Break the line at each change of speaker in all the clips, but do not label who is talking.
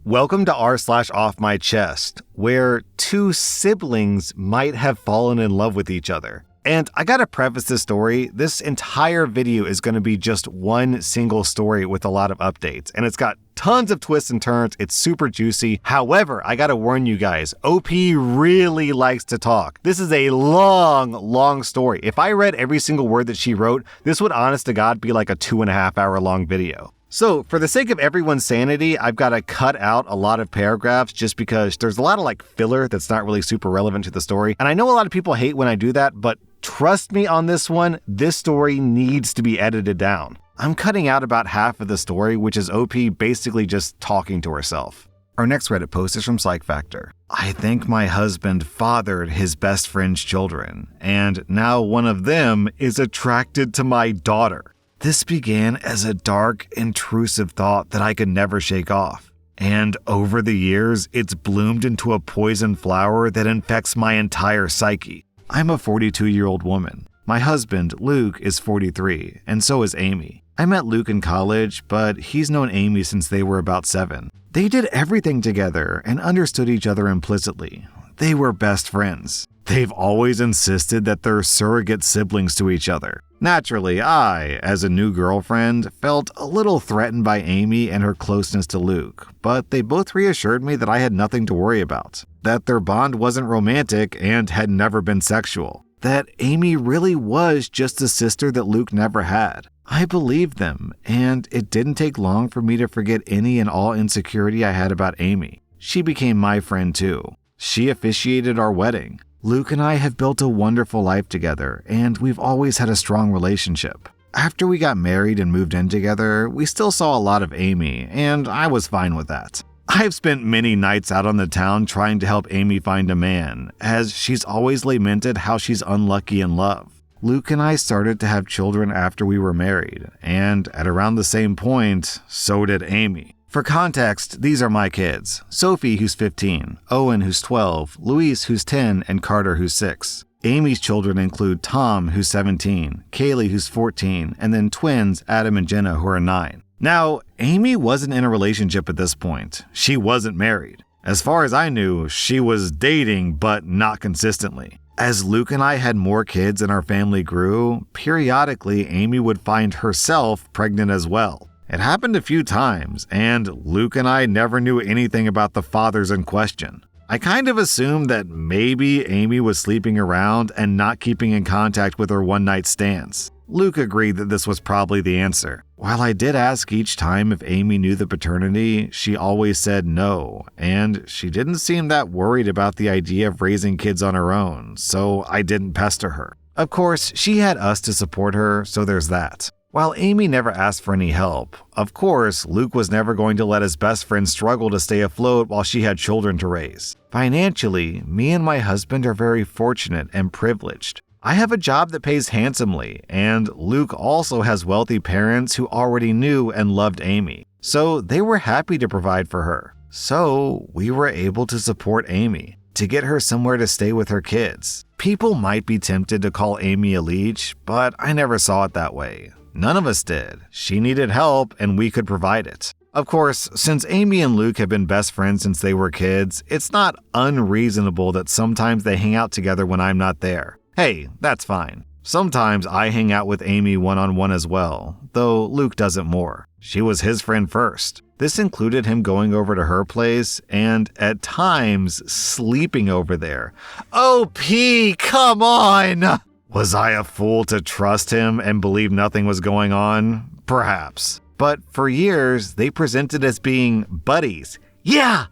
Welcome to r/Offmychest, where two siblings might have fallen in love with each other. And I gotta preface this story, this entire video is gonna be just one single story with a lot of updates, and it's got tons of twists and turns, it's super juicy. However, I gotta warn you guys, OP really likes to talk. This is a long story. If I read every single word that she wrote, this would honest to God be like a 2.5 hour long video. So for the sake of everyone's sanity, I've got to cut out a lot of paragraphs just because there's a lot of filler that's not really super relevant to the story. And I know a lot of people hate when I do that, but trust me on this one, this story needs to be edited down. I'm cutting out about half of the story, which is OP basically just talking to herself. Our next Reddit post is from Psych Factor. I think my husband fathered his best friend's children, and now one of them is attracted to my daughter. This began as a dark, intrusive thought that I could never shake off. And over the years, it's bloomed into a poison flower that infects my entire psyche. I'm a 42-year-old woman. My husband, Luke, is 43, and so is Amy. I met Luke in college, but he's known Amy since they were about 7. They did everything together and understood each other implicitly. They were best friends. They've always insisted that they're surrogate siblings to each other. Naturally, I, as a new girlfriend, felt a little threatened by Amy and her closeness to Luke, but they both reassured me that I had nothing to worry about, that their bond wasn't romantic and had never been sexual, that Amy really was just the sister that Luke never had. I believed them, and it didn't take long for me to forget any and all insecurity I had about Amy. She became my friend too. She officiated our wedding. Luke and I have built a wonderful life together, and we've always had a strong relationship. After we got married and moved in together, we still saw a lot of Amy, and I was fine with that. I've spent many nights out on the town trying to help Amy find a man, as she's always lamented how she's unlucky in love. Luke and I started to have children after we were married, and at around the same point, so did Amy. For context, these are my kids: Sophie, who's 15, Owen, who's 12, Luis, who's 10, and Carter, who's 6. Amy's children include Tom, who's 17, Kaylee, who's 14, and then twins Adam and Jenna, who are 9. Now, Amy wasn't in a relationship at this point. She wasn't married. As far as I knew, she was dating, but not consistently. As Luke and I had more kids and our family grew, periodically Amy would find herself pregnant as well. It happened a few times, and Luke and I never knew anything about the fathers in question. I kind of assumed that maybe Amy was sleeping around and not keeping in contact with her one-night stands. Luke agreed that this was probably the answer. While I did ask each time if Amy knew the paternity, she always said no, and she didn't seem that worried about the idea of raising kids on her own, so I didn't pester her. Of course, she had us to support her, so there's that. While Amy never asked for any help, of course, Luke was never going to let his best friend struggle to stay afloat while she had children to raise. Financially, me and my husband are very fortunate and privileged. I have a job that pays handsomely, and Luke also has wealthy parents who already knew and loved Amy, so they were happy to provide for her. So we were able to support Amy, to get her somewhere to stay with her kids. People might be tempted to call Amy a leech, but I never saw it that way. None of us did. She needed help, and we could provide it. Of course, since Amy and Luke have been best friends since they were kids, it's not unreasonable that sometimes they hang out together when I'm not there. Hey, that's fine. Sometimes I hang out with Amy one-on-one as well, though Luke does it more. She was his friend first. This included him going over to her place and, at times, sleeping over there. OP, come on! Was I a fool to trust him and believe nothing was going on? Perhaps. But for years, they presented as being buddies. Yeah!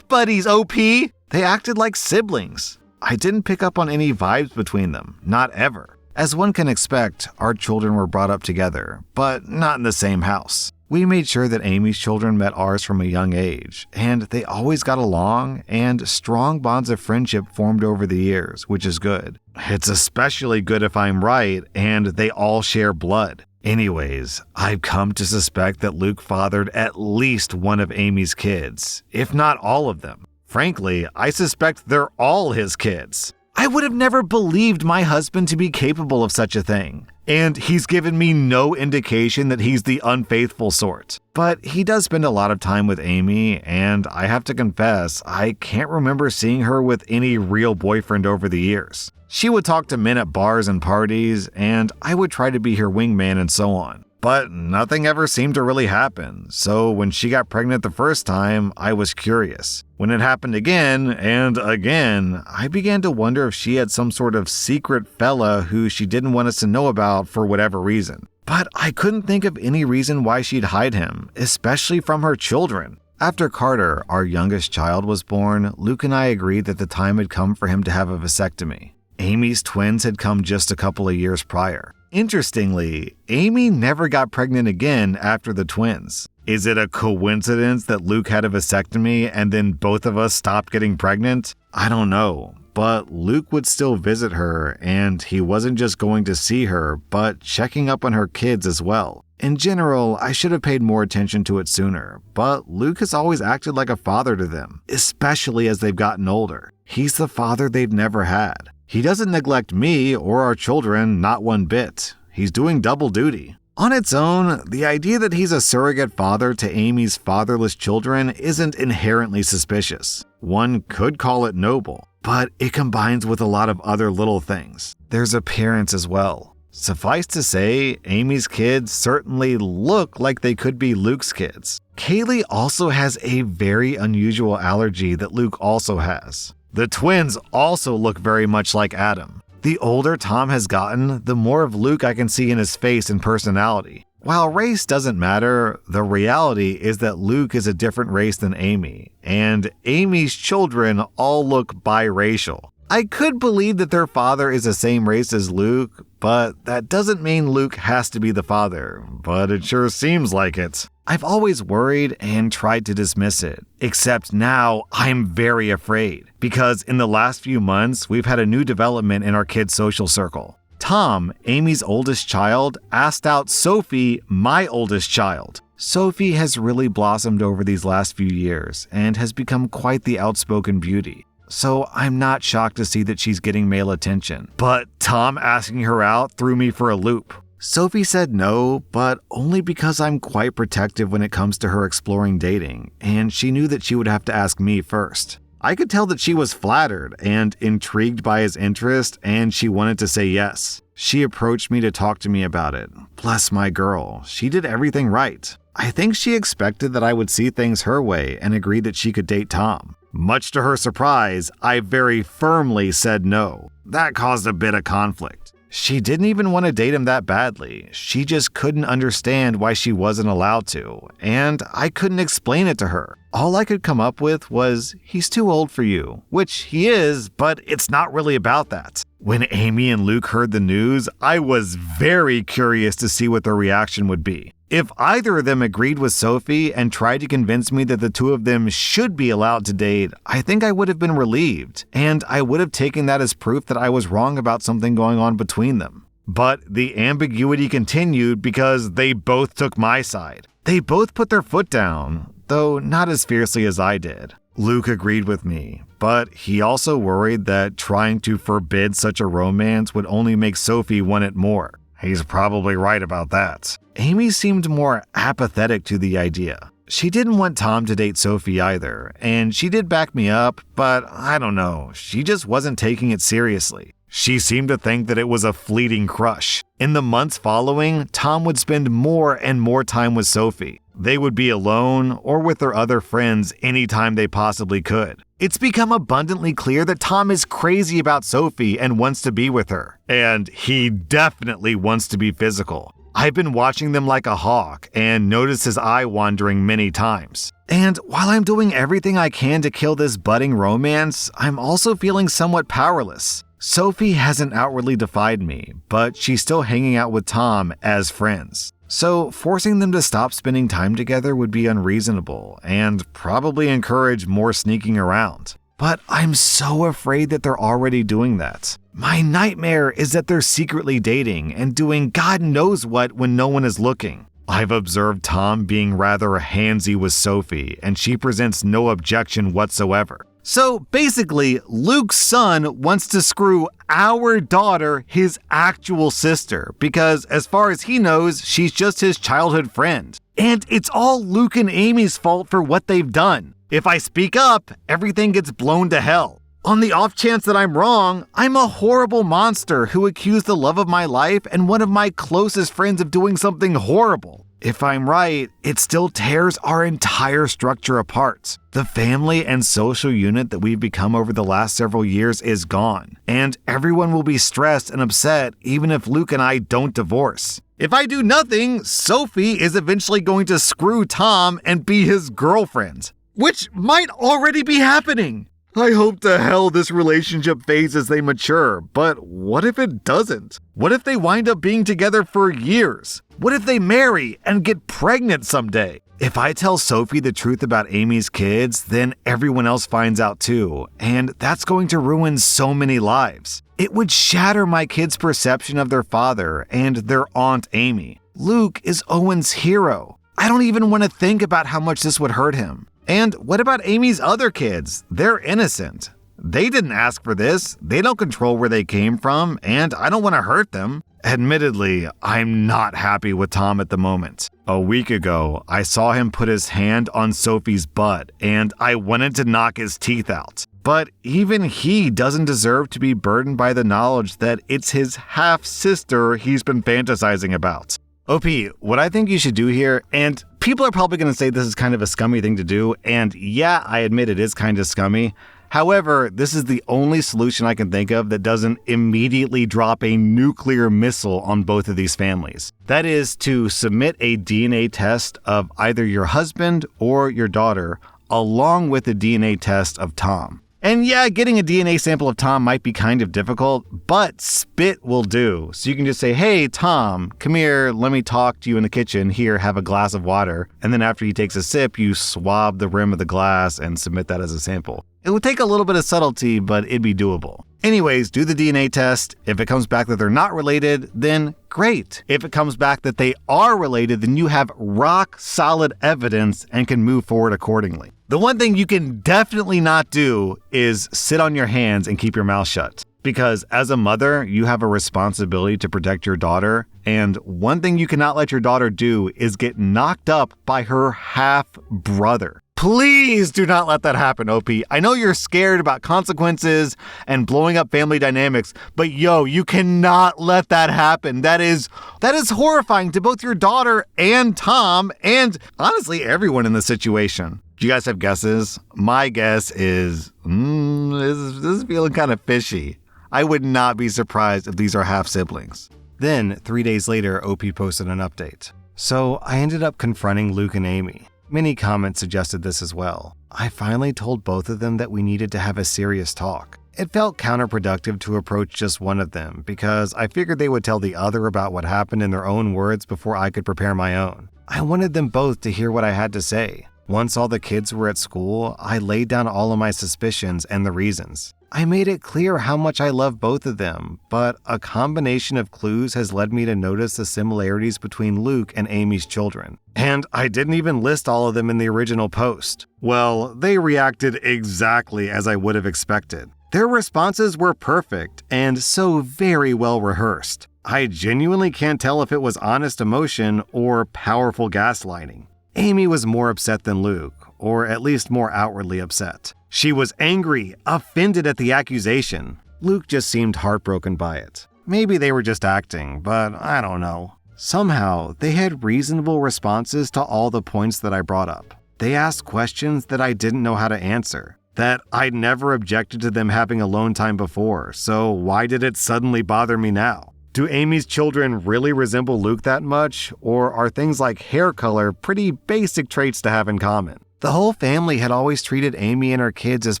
Buddies, OP! They acted like siblings. I didn't pick up on any vibes between them. Not ever. As one can expect, our children were brought up together, but not in the same house. We made sure that Amy's children met ours from a young age, and they always got along, and strong bonds of friendship formed over the years, which is good. It's especially good if I'm right, and they all share blood. Anyways, I've come to suspect that Luke fathered at least one of Amy's kids, if not all of them. Frankly, I suspect they're all his kids. I would have never believed my husband to be capable of such a thing. And he's given me no indication that he's the unfaithful sort. But he does spend a lot of time with Amy, and I have to confess, I can't remember seeing her with any real boyfriend over the years. She would talk to men at bars and parties, and I would try to be her wingman and so on. But nothing ever seemed to really happen, so when she got pregnant the first time, I was curious. When it happened again and again, I began to wonder if she had some sort of secret fella who she didn't want us to know about for whatever reason. But I couldn't think of any reason why she'd hide him, especially from her children. After Carter, our youngest child, was born, Luke and I agreed that the time had come for him to have a vasectomy. Amy's twins had come just a couple of years prior. Interestingly, Amy never got pregnant again after the twins. Is it a coincidence that Luke had a vasectomy and then both of us stopped getting pregnant? I don't know, but Luke would still visit her, and he wasn't just going to see her, but checking up on her kids as well. In general, I should have paid more attention to it sooner, but Luke has always acted like a father to them, especially as they've gotten older. He's the father they've never had. He doesn't neglect me or our children, not one bit. He's doing double duty. On its own, the idea that he's a surrogate father to Amy's fatherless children isn't inherently suspicious. One could call it noble, but it combines with a lot of other little things. There's appearance as well. Suffice to say, Amy's kids certainly look like they could be Luke's kids. Kaylee also has a very unusual allergy that Luke also has. The twins also look very much like Adam. The older Tom has gotten, the more of Luke I can see in his face and personality. While race doesn't matter, the reality is that Luke is a different race than Amy, and Amy's children all look biracial. I could believe that their father is the same race as Luke, but that doesn't mean Luke has to be the father, but it sure seems like it. I've always worried and tried to dismiss it, except now I'm very afraid, because in the last few months, we've had a new development in our kids' social circle. Tom, Amy's oldest child, asked out Sophie, my oldest child. Sophie has really blossomed over these last few years and has become quite the outspoken beauty. So I'm not shocked to see that she's getting male attention. But Tom asking her out threw me for a loop. Sophie said no, but only because I'm quite protective when it comes to her exploring dating, and she knew that she would have to ask me first. I could tell that she was flattered and intrigued by his interest, and she wanted to say yes. She approached me to talk to me about it. Bless my girl, she did everything right. I think she expected that I would see things her way and agreed that she could date Tom. Much to her surprise, I very firmly said no. That caused a bit of conflict. She didn't even want to date him that badly. She just couldn't understand why she wasn't allowed to, and I couldn't explain it to her. All I could come up with was, he's too old for you, which he is, but it's not really about that. When Amy and Luke heard the news, I was very curious to see what their reaction would be. If either of them agreed with Sophie and tried to convince me that the two of them should be allowed to date, I think I would have been relieved, and I would have taken that as proof that I was wrong about something going on between them. But the ambiguity continued because they both took my side. They both put their foot down, though not as fiercely as I did. Luke agreed with me, but he also worried that trying to forbid such a romance would only make Sophie want it more. He's probably right about that. Amy seemed more apathetic to the idea. She didn't want Tom to date Sophie either, and she did back me up, but I don't know, she just wasn't taking it seriously. She seemed to think that it was a fleeting crush. In the months following, Tom would spend more and more time with Sophie. They would be alone or with their other friends anytime they possibly could. It's become abundantly clear that Tom is crazy about Sophie and wants to be with her. And he definitely wants to be physical. I've been watching them like a hawk and noticed his eye wandering many times. And while I'm doing everything I can to kill this budding romance, I'm also feeling somewhat powerless. Sophie hasn't outwardly defied me, but she's still hanging out with Tom as friends. So forcing them to stop spending time together would be unreasonable and probably encourage more sneaking around. But I'm so afraid that they're already doing that. My nightmare is that they're secretly dating and doing God knows what when no one is looking. I've observed Tom being rather handsy with Sophie, and she presents no objection whatsoever. So basically, Luke's son wants to screw our daughter, his actual sister, because as far as he knows, she's just his childhood friend. And it's all Luke and Amy's fault for what they've done. If I speak up, everything gets blown to hell. On the off chance that I'm wrong, I'm a horrible monster who accused the love of my life and one of my closest friends of doing something horrible. If I'm right, it still tears our entire structure apart. The family and social unit that we've become over the last several years is gone, and everyone will be stressed and upset even if Luke and I don't divorce. If I do nothing, Sophie is eventually going to screw Tom and be his girlfriend, which might already be happening. I hope to hell this relationship fades as they mature, but what if it doesn't? What if they wind up being together for years? What if they marry and get pregnant someday? If I tell Sophie the truth about Amy's kids, then everyone else finds out too, and that's going to ruin so many lives. It would shatter my kids' perception of their father and their Aunt Amy. Luke is Owen's hero. I don't even want to think about how much this would hurt him. And what about Amy's other kids? They're innocent. They didn't ask for this, they don't control where they came from, and I don't want to hurt them. Admittedly, I'm not happy with Tom at the moment. A week ago, I saw him put his hand on Sophie's butt, and I wanted to knock his teeth out. But even he doesn't deserve to be burdened by the knowledge that it's his half-sister he's been fantasizing about. OP, what I think you should do here, and people are probably going to say this is kind of a scummy thing to do, and yeah, I admit it is kind of scummy. However, this is the only solution I can think of that doesn't immediately drop a nuclear missile on both of these families. That is to submit a DNA test of either your husband or your daughter, along with a DNA test of Tom. And yeah, getting a DNA sample of Tom might be kind of difficult, but spit will do. So you can just say, hey, Tom, come here, let me talk to you in the kitchen. Here, have a glass of water. And then after he takes a sip, you swab the rim of the glass and submit that as a sample. It would take a little bit of subtlety, but it'd be doable. Anyways, do the DNA test. If it comes back that they're not related, then great. If it comes back that they are related, then you have rock solid evidence and can move forward accordingly. The one thing you can definitely not do is sit on your hands and keep your mouth shut. Because as a mother, you have a responsibility to protect your daughter. And one thing you cannot let your daughter do is get knocked up by her half-brother. Please do not let that happen, OP. I know you're scared about consequences and blowing up family dynamics, but yo, you cannot let that happen. That is horrifying to both your daughter and Tom, and honestly, everyone in the situation. Do you guys have guesses? My guess is, this is feeling kind of fishy. I would not be surprised if these are half-siblings. Then, 3 days later, OP posted an update. So I ended up confronting Luke and Amy. Many comments suggested this as well. I finally told both of them that we needed to have a serious talk. It felt counterproductive to approach just one of them because I figured they would tell the other about what happened in their own words before I could prepare my own. I wanted them both to hear what I had to say. Once all the kids were at school, I laid down all of my suspicions and the reasons. I made it clear how much I love both of them, but a combination of clues has led me to notice the similarities between Luke and Amy's children. And I didn't even list all of them in the original post. Well, they reacted exactly as I would have expected. Their responses were perfect and so very well rehearsed. I genuinely can't tell if it was honest emotion or powerful gaslighting. Amy was more upset than Luke, or at least more outwardly upset. She was angry, offended at the accusation. Luke just seemed heartbroken by it. Maybe they were just acting, but I don't know. Somehow, they had reasonable responses to all the points that I brought up. They asked questions that I didn't know how to answer, that I'd never objected to them having alone time before, so why did it suddenly bother me now? Do Amy's children really resemble Luke that much, or are things like hair color pretty basic traits to have in common? The whole family had always treated Amy and her kids as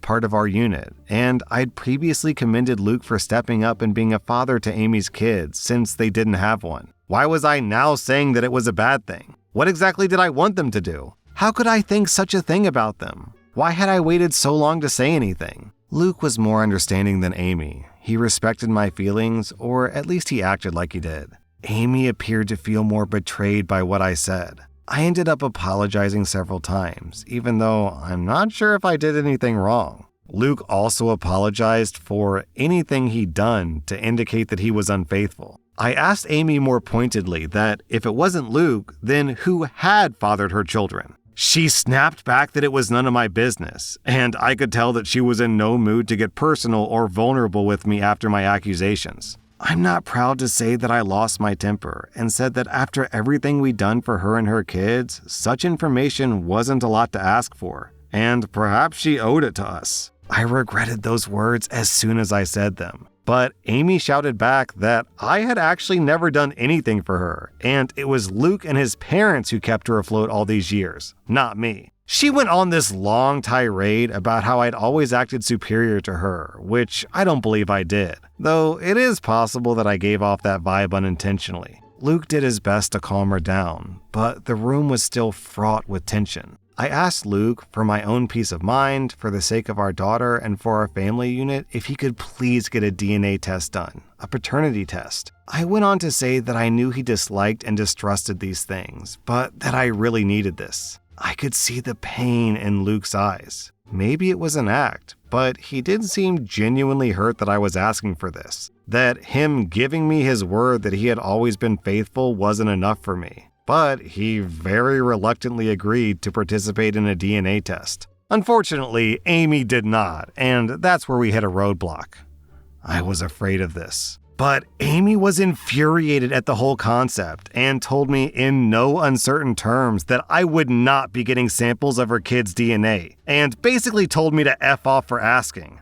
part of our unit, and I'd previously commended Luke for stepping up and being a father to Amy's kids since they didn't have one. Why was I now saying that it was a bad thing? What exactly did I want them to do? How could I think such a thing about them? Why had I waited so long to say anything? Luke was more understanding than Amy. He respected my feelings, or at least he acted like he did. Amy appeared to feel more betrayed by what I said. I ended up apologizing several times, even though I'm not sure if I did anything wrong. Luke also apologized for anything he'd done to indicate that he was unfaithful. I asked Amy more pointedly that if it wasn't Luke, then who had fathered her children? She snapped back that it was none of my business, and I could tell that she was in no mood to get personal or vulnerable with me after my accusations. I'm not proud to say that I lost my temper and said that after everything we'd done for her and her kids, such information wasn't a lot to ask for, and perhaps she owed it to us. I regretted those words as soon as I said them. But Amy shouted back that I had actually never done anything for her, and it was Luke and his parents who kept her afloat all these years, not me. She went on this long tirade about how I'd always acted superior to her, which I don't believe I did, though it is possible that I gave off that vibe unintentionally. Luke did his best to calm her down, but the room was still fraught with tension. I asked Luke, for my own peace of mind, for the sake of our daughter, and for our family unit, if he could please get a DNA test done, a paternity test. I went on to say that I knew he disliked and distrusted these things, but that I really needed this. I could see the pain in Luke's eyes. Maybe it was an act, but he did seem genuinely hurt that I was asking for this. That him giving me his word that he had always been faithful wasn't enough for me. But he very reluctantly agreed to participate in a DNA test. Unfortunately, Amy did not, and that's where we hit a roadblock. I was afraid of this. But Amy was infuriated at the whole concept and told me in no uncertain terms that I would not be getting samples of her kid's DNA, and basically told me to F off for asking.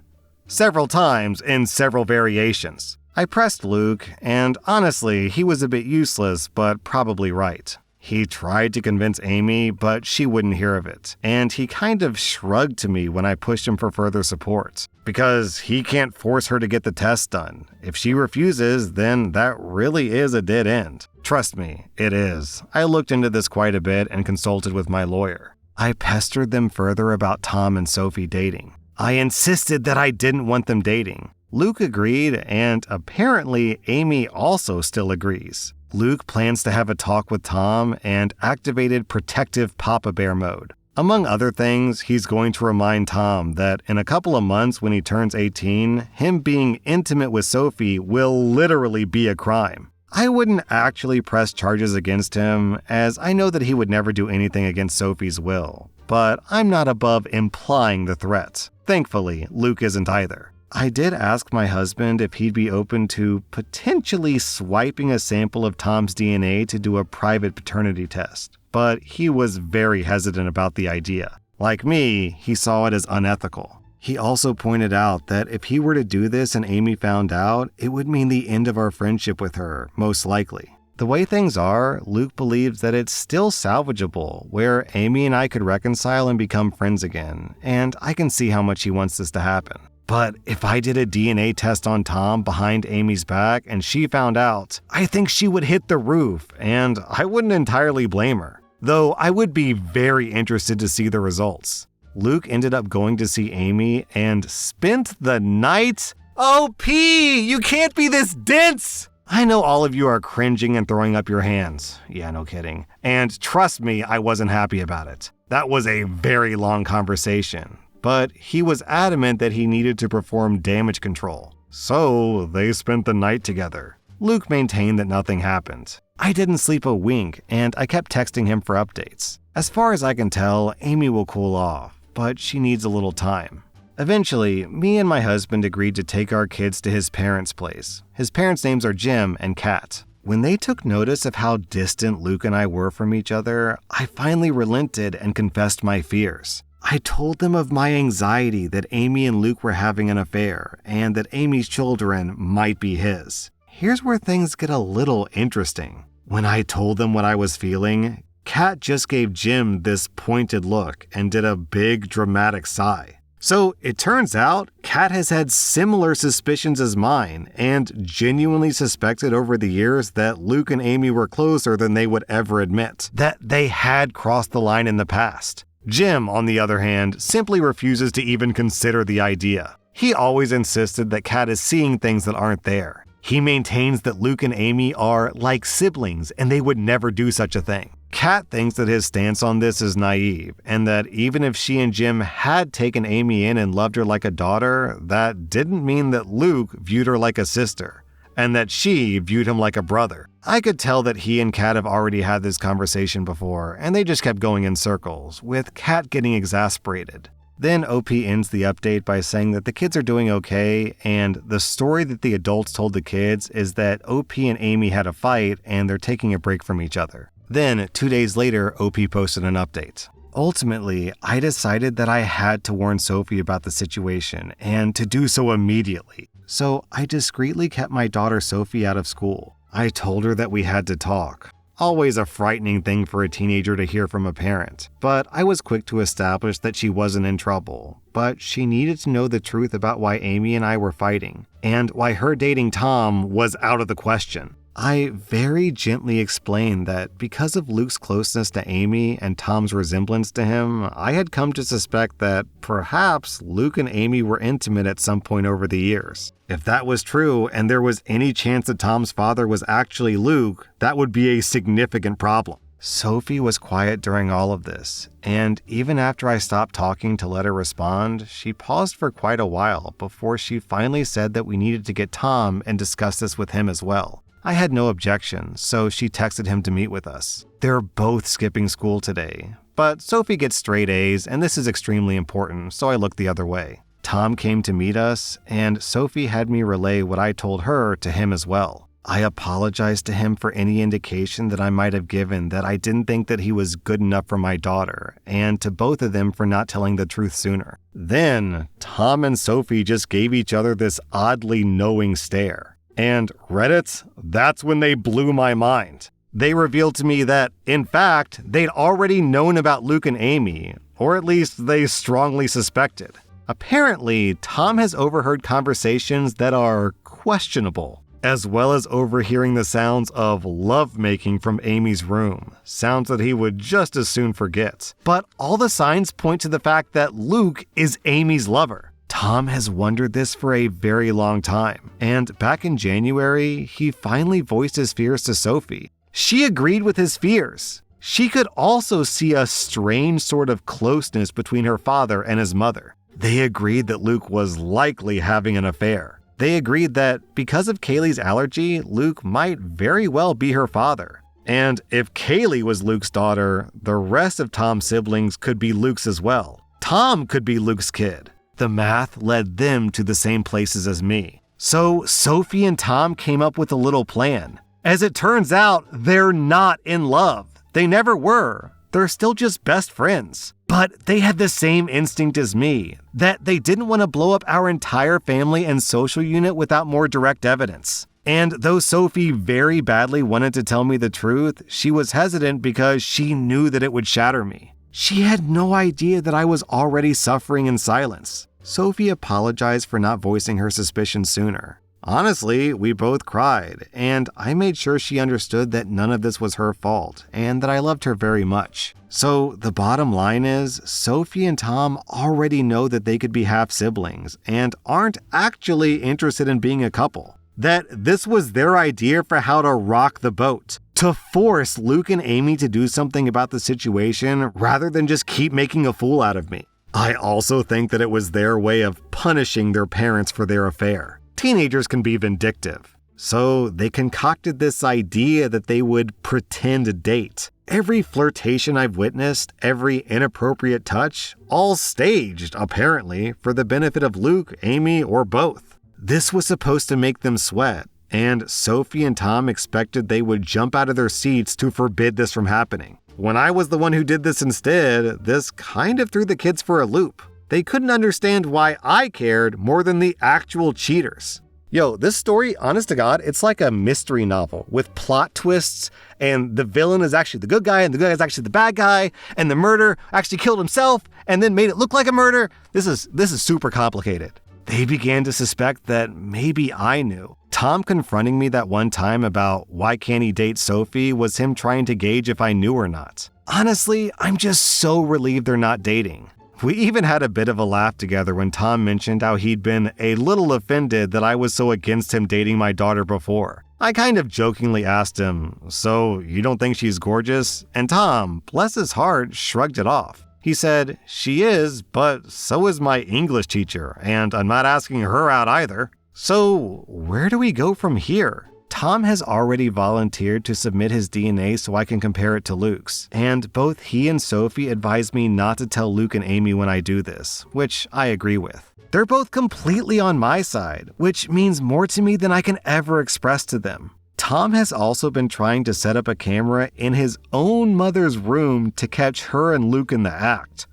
Several times in several variations. I pressed Luke, and honestly, he was a bit useless, but probably right. He tried to convince Amy, but she wouldn't hear of it, and he kind of shrugged to me when I pushed him for further support. Because he can't force her to get the test done. If she refuses, then that really is a dead end. Trust me, it is. I looked into this quite a bit and consulted with my lawyer. I pestered them further about Tom and Sophie dating. I insisted that I didn't want them dating. Luke agreed, and apparently Amy also still agrees. Luke plans to have a talk with Tom and activated protective Papa Bear mode. Among other things, he's going to remind Tom that in a couple of months when he turns 18, him being intimate with Sophie will literally be a crime. I wouldn't actually press charges against him, as I know that he would never do anything against Sophie's will, but I'm not above implying the threat. Thankfully, Luke isn't either. I did ask my husband if he'd be open to potentially swiping a sample of Tom's DNA to do a private paternity test, but he was very hesitant about the idea. Like me, he saw it as unethical. He also pointed out that if he were to do this and Amy found out, it would mean the end of our friendship with her, most likely. The way things are, Luke believes that it's still salvageable, where Amy and I could reconcile and become friends again, and I can see how much he wants this to happen. But if I did a DNA test on Tom behind Amy's back and she found out, I think she would hit the roof, and I wouldn't entirely blame her. Though I would be very interested to see the results. Luke ended up going to see Amy and spent the night. Oh, P, you can't be this dense! I know all of you are cringing and throwing up your hands. Yeah, no kidding. And trust me, I wasn't happy about it. That was a very long conversation. But he was adamant that he needed to perform damage control. So they spent the night together. Luke maintained that nothing happened. I didn't sleep a wink, and I kept texting him for updates. As far as I can tell, Amy will cool off, but she needs a little time. Eventually, me and my husband agreed to take our kids to his parents' place. His parents' names are Jim and Kat. When they took notice of how distant Luke and I were from each other, I finally relented and confessed my fears. I told them of my anxiety that Amy and Luke were having an affair and that Amy's children might be his. Here's where things get a little interesting. When I told them what I was feeling, Kat just gave Jim this pointed look and did a big dramatic sigh. So it turns out Kat has had similar suspicions as mine and genuinely suspected over the years that Luke and Amy were closer than they would ever admit, that they had crossed the line in the past. Jim, on the other hand, simply refuses to even consider the idea. He always insisted that Kat is seeing things that aren't there. He maintains that Luke and Amy are like siblings and they would never do such a thing. Kat thinks that his stance on this is naive, and that even if she and Jim had taken Amy in and loved her like a daughter, that didn't mean that Luke viewed her like a sister, and that she viewed him like a brother. I could tell that he and Kat have already had this conversation before, and they just kept going in circles, with Kat getting exasperated. Then OP ends the update by saying that the kids are doing okay, and the story that the adults told the kids is that OP and Amy had a fight and they're taking a break from each other. Then, 2 days later, OP posted an update. Ultimately, I decided that I had to warn Sophie about the situation, and to do so immediately. So I discreetly kept my daughter Sophie out of school. I told her that we had to talk. Always a frightening thing for a teenager to hear from a parent, but I was quick to establish that she wasn't in trouble, but she needed to know the truth about why Amy and I were fighting, and why her dating Tom was out of the question. I very gently explained that because of Luke's closeness to Amy and Tom's resemblance to him, I had come to suspect that perhaps Luke and Amy were intimate at some point over the years. If that was true, and there was any chance that Tom's father was actually Luke, that would be a significant problem. Sophie was quiet during all of this, and even after I stopped talking to let her respond, she paused for quite a while before she finally said that we needed to get Tom and discuss this with him as well. I had no objection, so she texted him to meet with us. They're both skipping school today, but Sophie gets straight A's, and this is extremely important, so I looked the other way. Tom came to meet us, and Sophie had me relay what I told her to him as well. I apologized to him for any indication that I might have given that I didn't think that he was good enough for my daughter, and to both of them for not telling the truth sooner. Then, Tom and Sophie just gave each other this oddly knowing stare. And Reddit, that's when they blew my mind. They revealed to me that, in fact, they'd already known about Luke and Amy, or at least they strongly suspected. Apparently, Tom has overheard conversations that are questionable, as well as overhearing the sounds of lovemaking from Amy's room, sounds that he would just as soon forget. But all the signs point to the fact that Luke is Amy's lover. Tom has wondered this for a very long time, and back in January, he finally voiced his fears to Sophie. She agreed with his fears. She could also see a strange sort of closeness between her father and his mother. They agreed that Luke was likely having an affair. They agreed that because of Kaylee's allergy, Luke might very well be her father. And if Kaylee was Luke's daughter, the rest of Tom's siblings could be Luke's as well. Tom could be Luke's kid. The math led them to the same places as me. So Sophie and Tom came up with a little plan. As it turns out, they're not in love. They never were. They're still just best friends. But they had the same instinct as me, that they didn't want to blow up our entire family and social unit without more direct evidence. And though Sophie very badly wanted to tell me the truth, she was hesitant because she knew that it would shatter me. She had no idea that I was already suffering in silence. Sophie apologized for not voicing her suspicions sooner. Honestly, we both cried, and I made sure she understood that none of this was her fault, and that I loved her very much. So the bottom line is, Sophie and Tom already know that they could be half-siblings, and aren't actually interested in being a couple. That this was their idea for how to rock the boat. To force Luke and Amy to do something about the situation, rather than just keep making a fool out of me. I also think that it was their way of punishing their parents for their affair. Teenagers can be vindictive. So they concocted this idea that they would pretend to date. Every flirtation I've witnessed, every inappropriate touch, all staged, apparently, for the benefit of Luke, Amy, or both. This was supposed to make them sweat, and Sophie and Tom expected they would jump out of their seats to forbid this from happening. When I was the one who did this instead, this kind of threw the kids for a loop. They couldn't understand why I cared more than the actual cheaters. Yo, this story, honest to God, it's like a mystery novel with plot twists, and the villain is actually the good guy, and the good guy is actually the bad guy, and the murderer actually killed himself and then made it look like a murder. This is super complicated. They began to suspect that maybe I knew. Tom confronting me that one time about why can't he date Sophie was him trying to gauge if I knew or not. Honestly, I'm just so relieved they're not dating. We even had a bit of a laugh together when Tom mentioned how he'd been a little offended that I was so against him dating my daughter before. I kind of jokingly asked him, "So you don't think she's gorgeous?" And Tom, bless his heart, shrugged it off. He said, "She is, but so is my English teacher, and I'm not asking her out either." So where do we go from here? Tom has already volunteered to submit his DNA so I can compare it to Luke's, and both he and Sophie advised me not to tell Luke and Amy when I do this, which I agree with. They're both completely on my side, which means more to me than I can ever express to them. Tom has also been trying to set up a camera in his own mother's room to catch her and Luke in the act.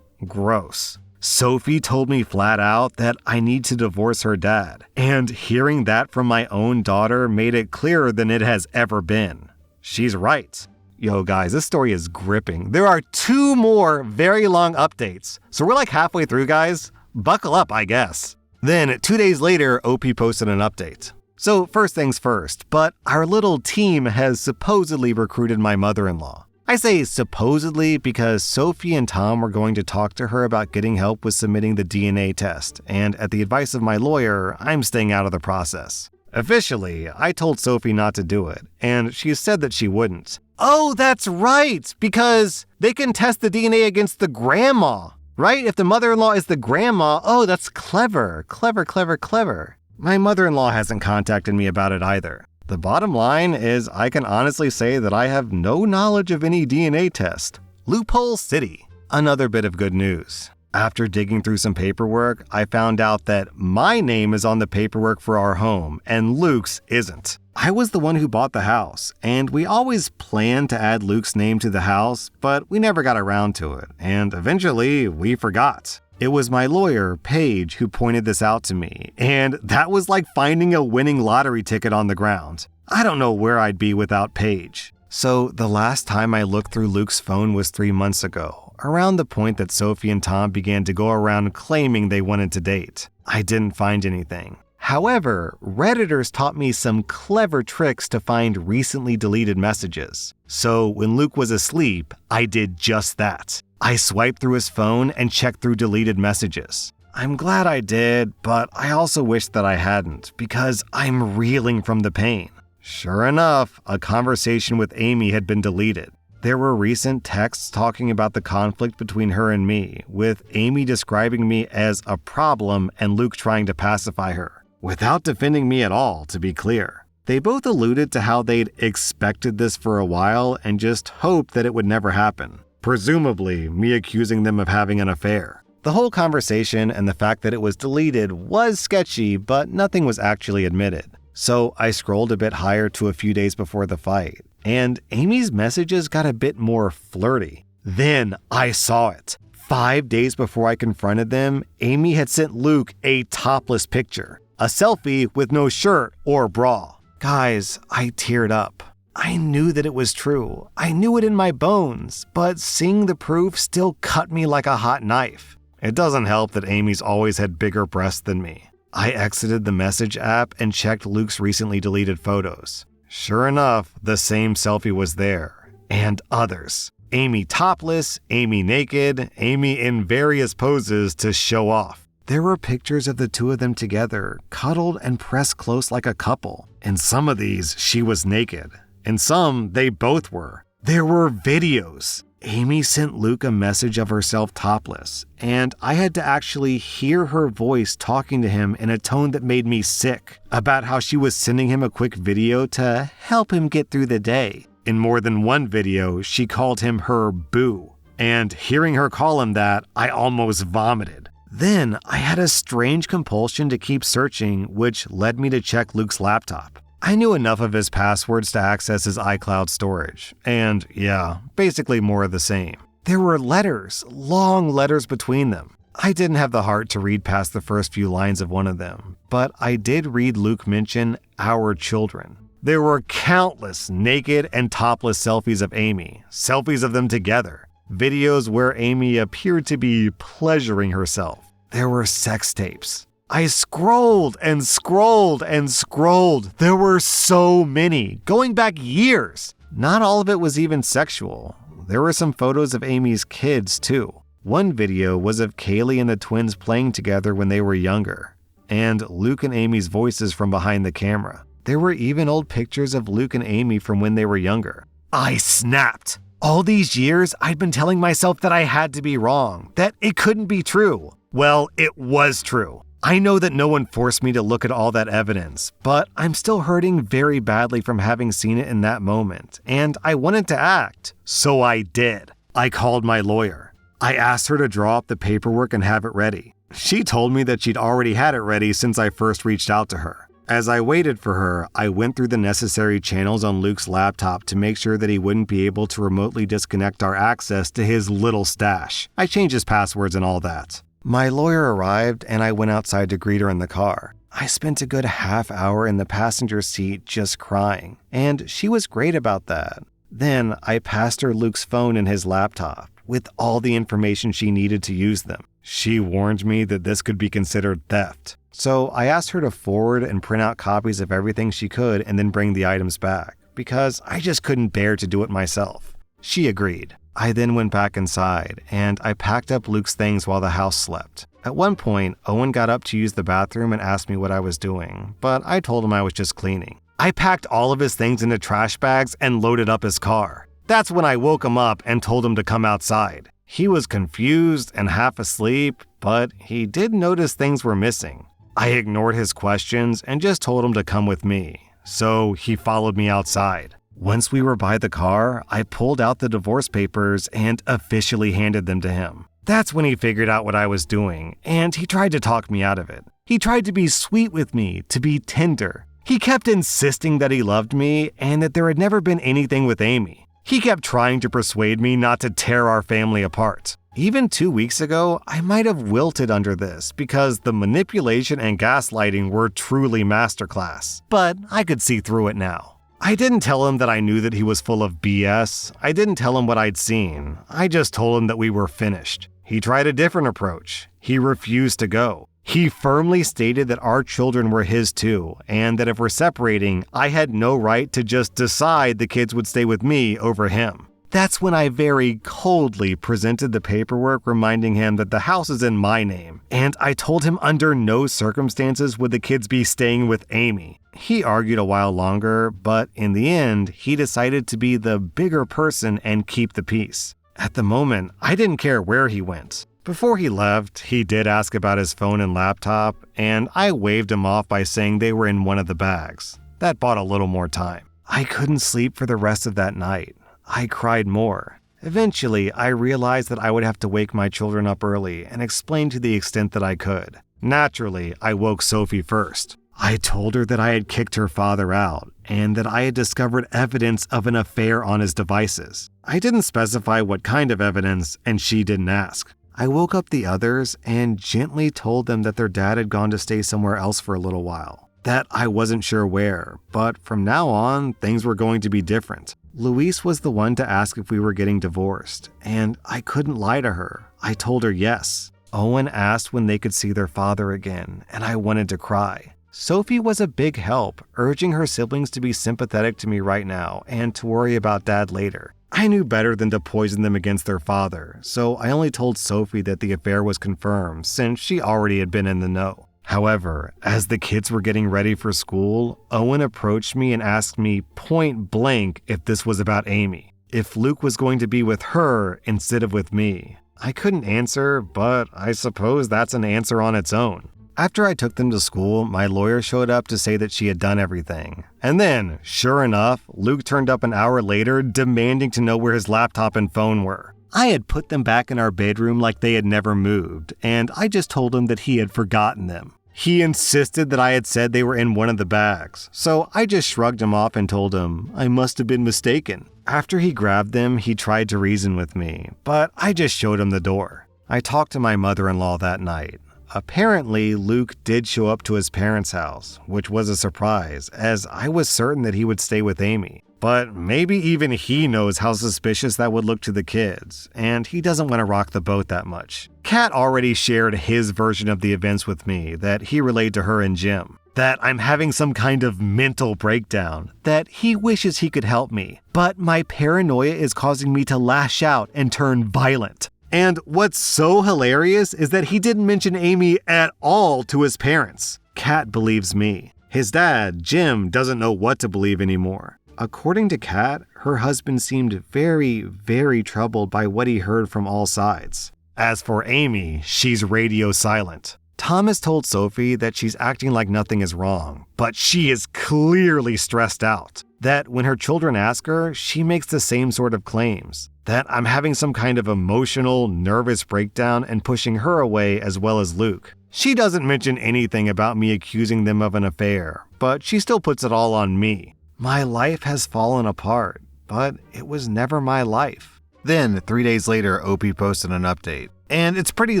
Gross. Sophie told me flat out that I need to divorce her dad, and hearing that from my own daughter made it clearer than it has ever been. She's right. Yo guys, this story is gripping. There are 2 more very long updates, so we're like halfway through, guys. Buckle up, I guess. Then 2 days later, OP posted an update. So first things first, but our little team has supposedly recruited my mother-in-law. I say supposedly because Sophie and Tom were going to talk to her about getting help with submitting the DNA test, and at the advice of my lawyer, I'm staying out of the process. Officially, I told Sophie not to do it, and she said that she wouldn't. Oh, that's right, because they can test the DNA against the grandma, right? If the mother-in-law is the grandma, oh, that's clever. Clever. My mother-in-law hasn't contacted me about it either. The bottom line is I can honestly say that I have no knowledge of any DNA test. Loophole City. Another bit of good news. After digging through some paperwork, I found out that my name is on the paperwork for our home and Luke's isn't. I was the one who bought the house, and we always planned to add Luke's name to the house, but we never got around to it, and eventually we forgot. It was my lawyer, Paige, who pointed this out to me, and that was like finding a winning lottery ticket on the ground. I don't know where I'd be without Paige. So the last time I looked through Luke's phone was 3 months ago, around the point that Sophie and Tom began to go around claiming they wanted to date. I didn't find anything. However, Redditors taught me some clever tricks to find recently deleted messages. So when Luke was asleep, I did just that. I swiped through his phone and checked through deleted messages. I'm glad I did, but I also wish that I hadn't, because I'm reeling from the pain. Sure enough, a conversation with Amy had been deleted. There were recent texts talking about the conflict between her and me, with Amy describing me as a problem and Luke trying to pacify her, without defending me at all, to be clear. They both alluded to how they'd expected this for a while and just hoped that it would never happen. Presumably, me accusing them of having an affair. The whole conversation and the fact that it was deleted was sketchy, but nothing was actually admitted. So I scrolled a bit higher to a few days before the fight, and Amy's messages got a bit more flirty. Then I saw it. 5 days before I confronted them, Amy had sent Luke a topless picture, a selfie with no shirt or bra. Guys, I teared up. I knew that it was true. I knew it in my bones, but seeing the proof still cut me like a hot knife. It doesn't help that Amy's always had bigger breasts than me. I exited the message app and checked Luke's recently deleted photos. Sure enough, the same selfie was there. And others. Amy topless, Amy naked, Amy in various poses to show off. There were pictures of the 2 of them together, cuddled and pressed close like a couple. In some of these, she was naked. In some, they both were. There were videos. Amy sent Luke a message of herself topless, and I had to actually hear her voice talking to him in a tone that made me sick, about how she was sending him a quick video to help him get through the day. In more than one video, she called him her boo, and hearing her call him that, I almost vomited. Then I had a strange compulsion to keep searching, which led me to check Luke's laptop. I knew enough of his passwords to access his iCloud storage, and yeah, basically more of the same. There were letters, long letters between them. I didn't have the heart to read past the first few lines of one of them, but I did read Luke mention our children. There were countless naked and topless selfies of Amy, selfies of them together, videos where Amy appeared to be pleasuring herself. There were sex tapes. I scrolled and scrolled and scrolled. There were so many, going back years. Not all of it was even sexual. There were some photos of Amy's kids, too. One video was of Kaylee and the twins playing together when they were younger, and Luke and Amy's voices from behind the camera. There were even old pictures of Luke and Amy from when they were younger. I snapped. All these years, I'd been telling myself that I had to be wrong, that it couldn't be true. Well, it was true. I know that no one forced me to look at all that evidence, but I'm still hurting very badly from having seen it in that moment, and I wanted to act. So I did. I called my lawyer. I asked her to draw up the paperwork and have it ready. She told me that she'd already had it ready since I first reached out to her. As I waited for her, I went through the necessary channels on Luke's laptop to make sure that he wouldn't be able to remotely disconnect our access to his little stash. I changed his passwords and all that. My lawyer arrived and I went outside to greet her in the car. I spent a good half hour in the passenger seat just crying, and she was great about that. Then I passed her Luke's phone and his laptop with all the information she needed to use them. She warned me that this could be considered theft. So I asked her to forward and print out copies of everything she could and then bring the items back, because I just couldn't bear to do it myself. She agreed. I then went back inside, and I packed up Luke's things while the house slept. At one point, Owen got up to use the bathroom and asked me what I was doing, but I told him I was just cleaning. I packed all of his things into trash bags and loaded up his car. That's when I woke him up and told him to come outside. He was confused and half asleep, but he did notice things were missing. I ignored his questions and just told him to come with me, so he followed me outside. Once we were by the car, I pulled out the divorce papers and officially handed them to him. That's when he figured out what I was doing, and he tried to talk me out of it. He tried to be sweet with me, to be tender. He kept insisting that he loved me and that there had never been anything with Amy. He kept trying to persuade me not to tear our family apart. Even 2 weeks ago, I might have wilted under this because the manipulation and gaslighting were truly masterclass, but I could see through it now. I didn't tell him that I knew that he was full of BS. I didn't tell him what I'd seen. I just told him that we were finished. He tried a different approach. He refused to go. He firmly stated that our children were his too, and that if we're separating, I had no right to just decide the kids would stay with me over him. That's when I very coldly presented the paperwork reminding him that the house is in my name, and I told him under no circumstances would the kids be staying with Amy. He argued a while longer, but in the end, he decided to be the bigger person and keep the peace. At the moment, I didn't care where he went. Before he left, he did ask about his phone and laptop, and I waved him off by saying they were in one of the bags. That bought a little more time. I couldn't sleep for the rest of that night. I cried more. Eventually, I realized that I would have to wake my children up early and explain to the extent that I could. Naturally, I woke Sophie first. I told her that I had kicked her father out and that I had discovered evidence of an affair on his devices. I didn't specify what kind of evidence, and she didn't ask. I woke up the others and gently told them that their dad had gone to stay somewhere else for a little while. That I wasn't sure where, but from now on, things were going to be different. Louise was the one to ask if we were getting divorced, and I couldn't lie to her. I told her yes. Owen asked when they could see their father again, and I wanted to cry. Sophie was a big help, urging her siblings to be sympathetic to me right now and to worry about Dad later. I knew better than to poison them against their father, so I only told Sophie that the affair was confirmed since she already had been in the know. However, as the kids were getting ready for school, Owen approached me and asked me point blank if this was about Amy, if Luke was going to be with her instead of with me. I couldn't answer, but I suppose that's an answer on its own. After I took them to school, my lawyer showed up to say that she had done everything. And then, sure enough, Luke turned up an hour later demanding to know where his laptop and phone were. I had put them back in our bedroom like they had never moved, and I just told him that he had forgotten them. He insisted that I had said they were in one of the bags, so I just shrugged him off and told him I must have been mistaken. After he grabbed them, he tried to reason with me, but I just showed him the door. I talked to my mother-in-law that night. Apparently, Luke did show up to his parents' house, which was a surprise, as I was certain that he would stay with Amy. But maybe even he knows how suspicious that would look to the kids, and he doesn't want to rock the boat that much. Kat already shared his version of the events with me that he relayed to her and Jim. That I'm having some kind of mental breakdown, that he wishes he could help me, but my paranoia is causing me to lash out and turn violent. And what's so hilarious is that he didn't mention Amy at all to his parents. Kat believes me. His dad, Jim, doesn't know what to believe anymore. According to Kat, her husband seemed very, very troubled by what he heard from all sides. As for Amy, she's radio silent. Thomas told Sophie that she's acting like nothing is wrong, but she is clearly stressed out. That when her children ask her, she makes the same sort of claims. That I'm having some kind of emotional, nervous breakdown and pushing her away as well as Luke. She doesn't mention anything about me accusing them of an affair, but she still puts it all on me. My life has fallen apart, but it was never my life. Then, 3 days later, Opie posted an update. And it's pretty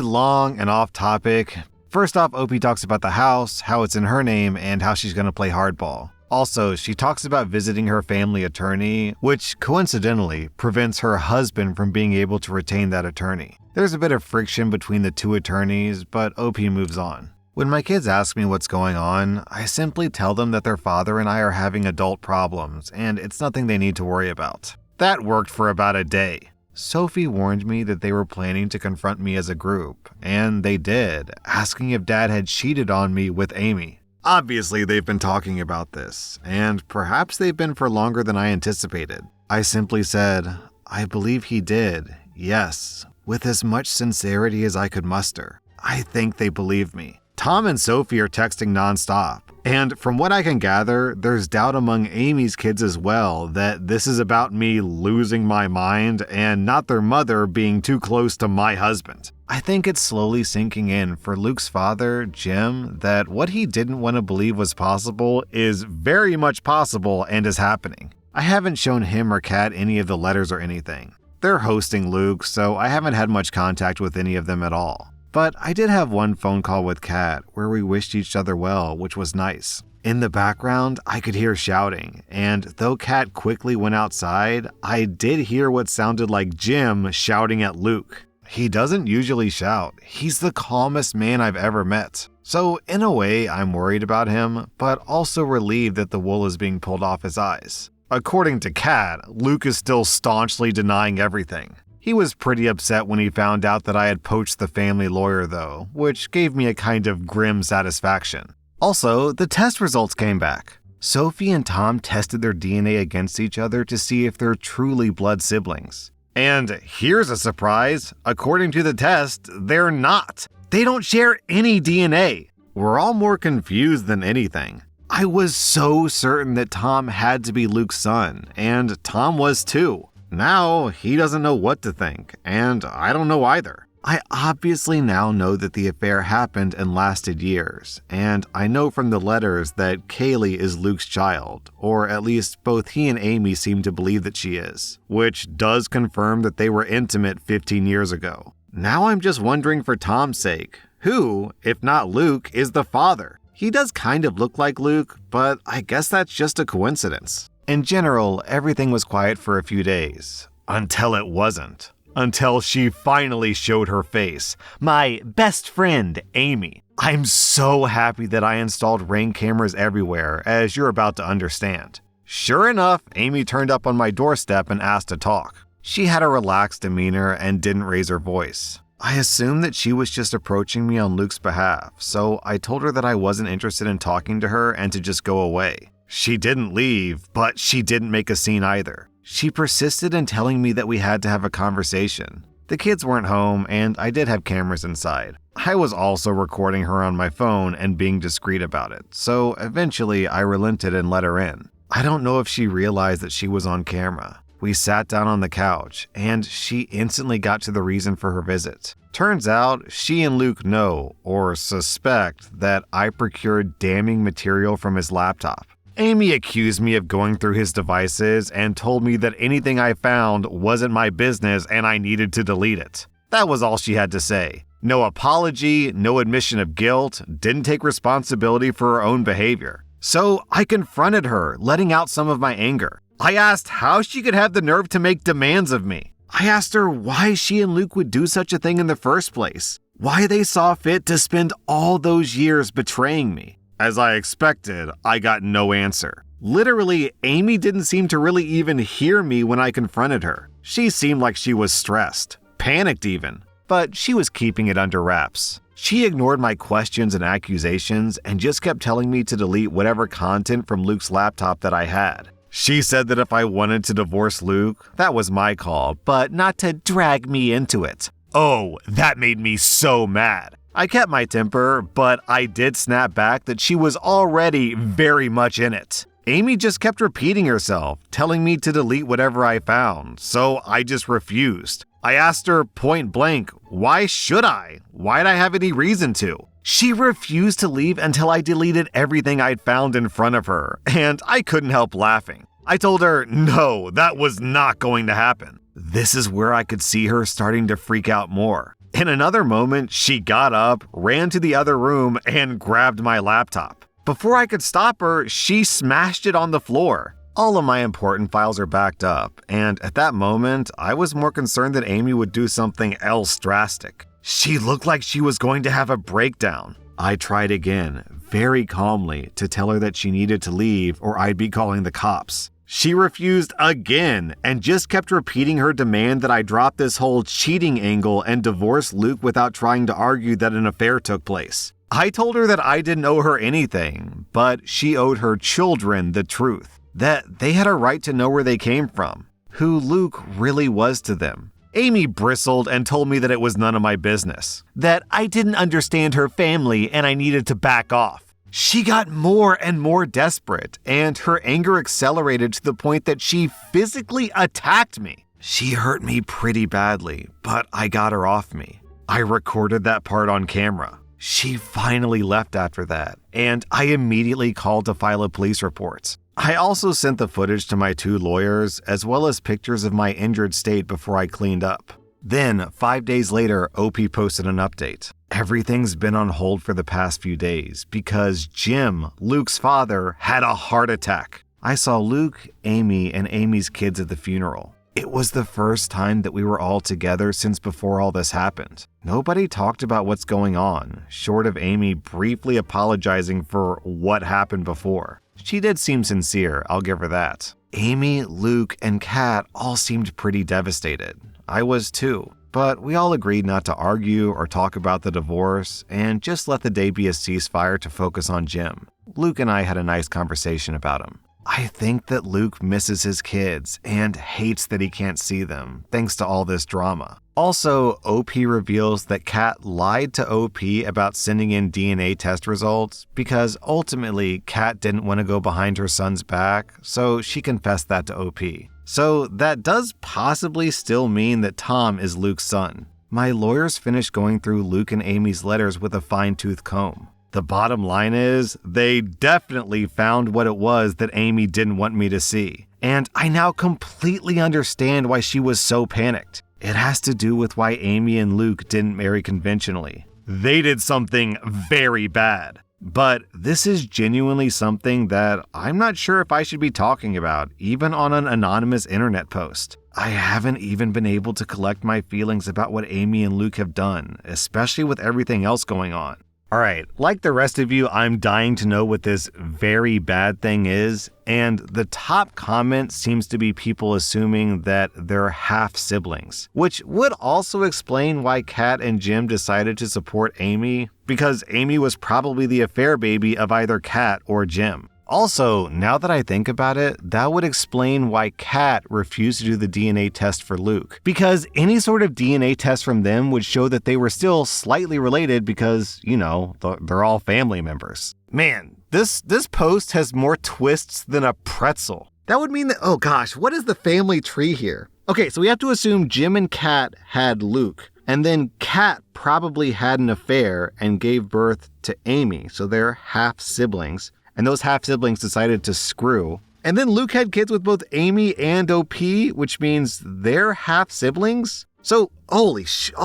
long and off topic. First off, Opie talks about the house, how it's in her name, and how she's going to play hardball. Also, she talks about visiting her family attorney, which coincidentally prevents her husband from being able to retain that attorney. There's a bit of friction between the two attorneys, but Opie moves on. When my kids ask me what's going on, I simply tell them that their father and I are having adult problems, and it's nothing they need to worry about. That worked for about a day. Sophie warned me that they were planning to confront me as a group, and they did, asking if Dad had cheated on me with Amy. Obviously, they've been talking about this, and perhaps they've been for longer than I anticipated. I simply said, I believe he did, yes, with as much sincerity as I could muster. I think they believe me. Tom and Sophie are texting nonstop, and from what I can gather, there's doubt among Amy's kids as well that this is about me losing my mind and not their mother being too close to my husband. I think it's slowly sinking in for Luke's father, Jim, that what he didn't want to believe was possible is very much possible and is happening. I haven't shown him or Kat any of the letters or anything. They're hosting Luke, so I haven't had much contact with any of them at all. But I did have one phone call with Kat where we wished each other well, which was nice. In the background, I could hear shouting, and though Kat quickly went outside, I did hear what sounded like Jim shouting at Luke. He doesn't usually shout. He's the calmest man I've ever met. So in a way, I'm worried about him, but also relieved that the wool is being pulled off his eyes. According to Kat, Luke is still staunchly denying everything. He was pretty upset when he found out that I had poached the family lawyer though, which gave me a kind of grim satisfaction. Also, the test results came back. Sophie and Tom tested their DNA against each other to see if they're truly blood siblings. And here's a surprise, according to the test, they're not. They don't share any DNA. We're all more confused than anything. I was so certain that Tom had to be Luke's son, and Tom was too. Now, he doesn't know what to think, and I don't know either. I obviously now know that the affair happened and lasted years, and I know from the letters that Kaylee is Luke's child, or at least both he and Amy seem to believe that she is, which does confirm that they were intimate 15 years ago. Now I'm just wondering for Tom's sake, who, if not Luke, is the father? He does kind of look like Luke, but I guess that's just a coincidence. In general, everything was quiet for a few days. Until it wasn't. Until she finally showed her face. My best friend, Amy. I'm so happy that I installed Ring cameras everywhere, as you're about to understand. Sure enough, Amy turned up on my doorstep and asked to talk. She had a relaxed demeanor and didn't raise her voice. I assumed that she was just approaching me on Luke's behalf, so I told her that I wasn't interested in talking to her and to just go away. She didn't leave, but she didn't make a scene either. She persisted in telling me that we had to have a conversation. The kids weren't home, and I did have cameras inside. I was also recording her on my phone and being discreet about it, so eventually I relented and let her in. I don't know if she realized that she was on camera. We sat down on the couch, and she instantly got to the reason for her visit. Turns out, she and Luke know, or suspect, that I procured damning material from his laptop. Amy accused me of going through his devices and told me that anything I found wasn't my business and I needed to delete it. That was all she had to say. No apology, no admission of guilt, didn't take responsibility for her own behavior. So I confronted her, letting out some of my anger. I asked how she could have the nerve to make demands of me. I asked her why she and Luke would do such a thing in the first place. Why they saw fit to spend all those years betraying me. As I expected, I got no answer. Literally, Amy didn't seem to really even hear me when I confronted her. She seemed like she was stressed, panicked even. but she was keeping it under wraps. She ignored my questions and accusations and just kept telling me to delete whatever content from Luke's laptop that I had. She said that if I wanted to divorce Luke, that was my call, but not to drag me into it. Oh, that made me so mad. I kept my temper, but I did snap back that she was already very much in it. Amy just kept repeating herself, telling me to delete whatever I found, so I just refused. I asked her point blank, why should I? Why'd I have any reason to? She refused to leave until I deleted everything I'd found in front of her, and I couldn't help laughing. I told her, no, that was not going to happen. This is where I could see her starting to freak out more. In another moment, she got up, ran to the other room, and grabbed my laptop. Before I could stop her, she smashed it on the floor. All of my important files are backed up, and at that moment, I was more concerned that Amy would do something else drastic. She looked like she was going to have a breakdown. I tried again, very calmly, to tell her that she needed to leave or I'd be calling the cops. She refused again and just kept repeating her demand that I drop this whole cheating angle and divorce Luke without trying to argue that an affair took place. I told her that I didn't owe her anything, but she owed her children the truth, that they had a right to know where they came from, who Luke really was to them. Amy bristled and told me that it was none of my business, that I didn't understand her family and I needed to back off. She got more and more desperate, and her anger accelerated to the point that she physically attacked me. She hurt me pretty badly, but I got her off me. I recorded that part on camera. She finally left after that, and I immediately called to file a police report. I also sent the footage to my 2 lawyers, as well as pictures of my injured state before I cleaned up. Then, 5 days later, OP posted an update. Everything's been on hold for the past few days because Jim, Luke's father, had a heart attack. I saw Luke, Amy, and Amy's kids at the funeral. It was the first time that we were all together since before all this happened. Nobody talked about what's going on, short of Amy briefly apologizing for what happened before. She did seem sincere, I'll give her that. Amy, Luke, and Kat all seemed pretty devastated. I was too, but we all agreed not to argue or talk about the divorce and just let the day be a ceasefire to focus on Jim. Luke and I had a nice conversation about him. I think that Luke misses his kids and hates that he can't see them, thanks to all this drama. Also, OP reveals that Kat lied to OP about sending in DNA test results because ultimately Kat didn't want to go behind her son's back, so she confessed that to OP. So that does possibly still mean that Tom is Luke's son. My lawyers finished going through Luke and Amy's letters with a fine-tooth comb. The bottom line is, they definitely found what it was that Amy didn't want me to see. And I now completely understand why she was so panicked. It has to do with why Amy and Luke didn't marry conventionally. They did something very bad. But this is genuinely something that I'm not sure if I should be talking about, even on an anonymous internet post. I haven't even been able to collect my feelings about what Amy and Luke have done, especially with everything else going on. Alright, like the rest of you, I'm dying to know what this very bad thing is, and the top comment seems to be people assuming that they're half siblings, which would also explain why Kat and Jim decided to support Amy, because Amy was probably the affair baby of either Kat or Jim. Also, now that I think about it, that would explain why Kat refused to do the DNA test for Luke. Because any sort of DNA test from them would show that they were still slightly related because, you know, they're all family members. Man, this post has more twists than a pretzel. That would mean that, oh gosh, what is the family tree here? Okay, so we have to assume Jim and Kat had Luke. And then Kat probably had an affair and gave birth to Amy, so they're half siblings. And those half-siblings decided to screw. And then Luke had kids with both Amy and OP, which means they're half-siblings? So, holy shit,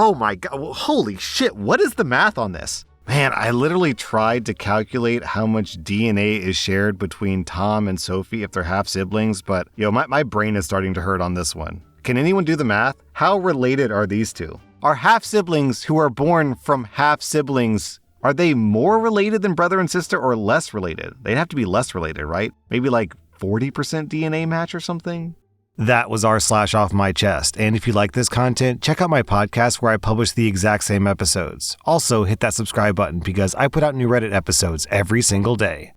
what is the math on this? Man, I literally tried to calculate how much DNA is shared between Tom and Sophie if they're half-siblings, but my brain is starting to hurt on this one. Can anyone do the math? How related are these two? Are half-siblings who are born from half-siblings, are they more related than brother and sister or less related? They'd have to be less related, right? Maybe like 40% DNA match or something? That was rSlash Off My Chest. And if you like this content, check out my podcast where I publish the exact same episodes. Also, hit that subscribe button because I put out new Reddit episodes every single day.